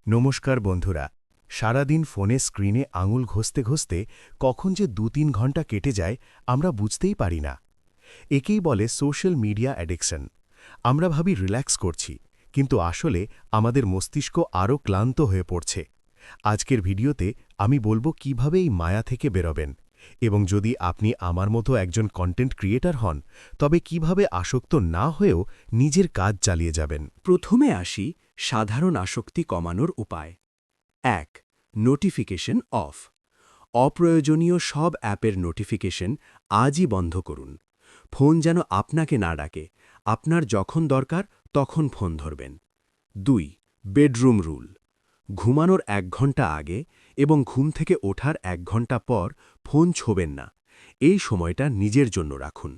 নমস্কার বন্ধুরা। সারাদিন ফোনে স্ক্রিনে আঙুল ঘষতে ঘষতে কখন যে ২-৩ ঘন্টা কেটে যায় আমরা বুঝতেই পারি না। একেই বলে সোশ্যাল মিডিয়া অ্যাডিকশন। আমরা ভাবি রিল্যাক্স করছি, কিন্তু আসলে আমাদের মস্তিষ্ক আরও ক্লান্ত হয়ে পড়ছে। আজকের ভিডিওতে আমি বলবো কিভাবে এই মায়া থেকে বেরোবেন, এবং যদি আপনি আমার মতো একজন কন্টেন্ট ক্রিয়েটর হন, তবে কিভাবে আসক্ত না হয়েও নিজের কাজ চালিয়ে যাবেন। প্রথমে আসি সাধারণ আসক্তি কমানোর উপায়। ১. Notification off. অপ্রয়োজনীয় সব অ্যাপের নোটিফিকেশন আজই বন্ধ করুন। ফোন যেন আপনাকে না ডাকে, আপনার যখন দরকার তখন ফোন ধরবেন। ২. Bedroom rule. ঘুমানোর ১ ঘন্টা আগে এবং ঘুম থেকে ওঠার ১ ঘন্টা পর ফোন ছোবেন না। এই সময়টা নিজের জন্য রাখুন।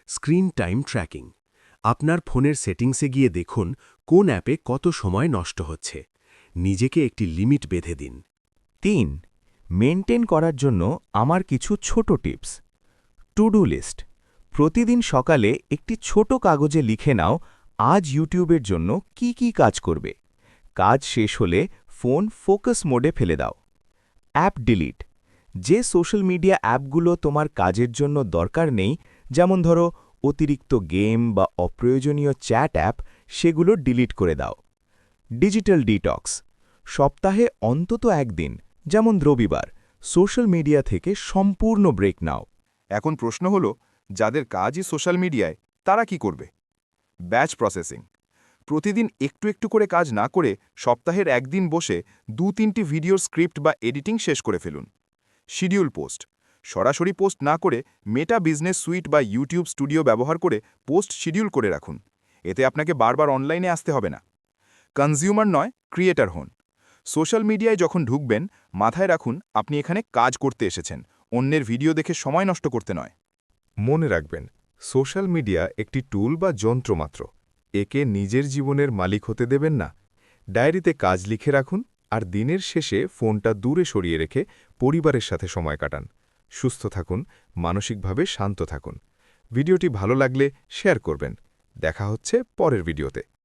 Screen time tracking. আপনার ফোনের সেটিংসে গিয়ে দেখুন কোন অ্যাপে কত সময় নষ্ট হচ্ছে। নিজেকে একটি লিমিট বেঁধে দিন। ৩. মেনটেন করার জন্য আমার কিছু ছোট টিপস। To do list. প্রতিদিন সকালে একটি ছোট কাগজে লিখে নাও আজ ইউটিউবের জন্য কি কি কাজ করবে। কাজ শেষ হলে ফোন ফোকাস মোডে ফেলে দাও। App delete. যে সোশ্যাল মিডিয়া অ্যাপগুলো তোমার কাজের জন্য দরকার নেই, যেমন ধরো অতিরিক্ত গেম বা অপ্রয়োজনীয় চ্যাট অ্যাপ, সেগুলো ডিলিট করে দাও। Digital detox. সপ্তাহে অন্তত একদিন, যেমন রবিবার, সোশ্যাল মিডিয়া থেকে সম্পূর্ণ ব্রেক নাও। এখন প্রশ্ন হলো, যাদের কাজই সোশ্যাল মিডিয়ায় তারা কি করবে? Batch processing. প্রতিদিন একটু একটু করে কাজ না করে সপ্তাহের একদিন বসে ২-৩টি ভিডিওর স্ক্রিপ্ট বা এডিটিং শেষ করে ফেলুন। Schedule post. সরাসরি পোস্ট না করে মেটা বিজনেস সুইট বা ইউটিউব স্টুডিও ব্যবহার করে পোস্ট শিডিউল করে রাখুন। এতে আপনাকে বারবার অনলাইনে আসতে হবে না। কনজিউমার নয়, ক্রিয়েটর হন। সোশ্যাল মিডিয়ায় যখন ঢুকবেন, মাথায় রাখুন আপনি এখানে কাজ করতে এসেছেন, অন্যের ভিডিও দেখে সময় নষ্ট করতে নয়। মনে রাখবেন, সোশ্যাল মিডিয়া একটি টুল বা যন্ত্র মাত্র। একে নিজের জীবনের মালিক হতে দেবেন না। ডায়েরিতে কাজ লিখে রাখুন, আর দিনের শেষে ফোনটা দূরে সরিয়ে রেখে পরিবারের সাথে সময় কাটান। সুস্থ থাকুন, মানসিকভাবে শান্ত থাকুন। ভিডিওটি ভালো লাগলে শেয়ার করবেন। দেখা হচ্ছে পরের ভিডিওতে।